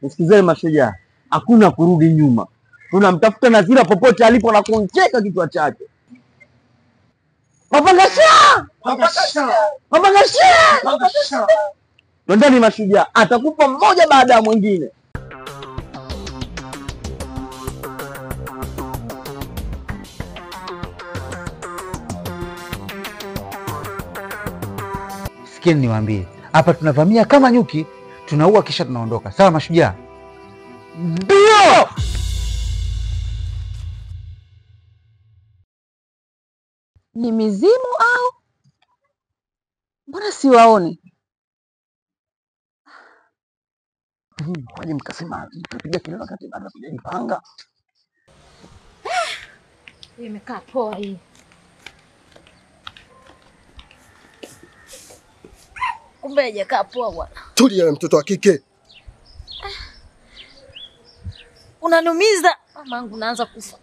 Nisikizeni mashujaa, hakuna kurudi nyuma. Tunamtafuta Nazira popote alipo na kumcheka kichwa chake. Mapangasha! Mapangasha! Twendeni mashujaa, atakufa mmoja baada ya mwingine. Sikieni niwaambie, hapa tunavamia kama nyuki, tunaua kisha tunaondoka. Sawa mashujaa? Ndio! Ni mizimu au? Mbona siwaoni? Kwaje mkasema mtapiga kelele wakati bado hatujajipanga? Imekaa poa hii. Kumbe haijakaa poa bwana. Tulia na mtoto wa kike. Unanumiza. Mamangu naanza kufa.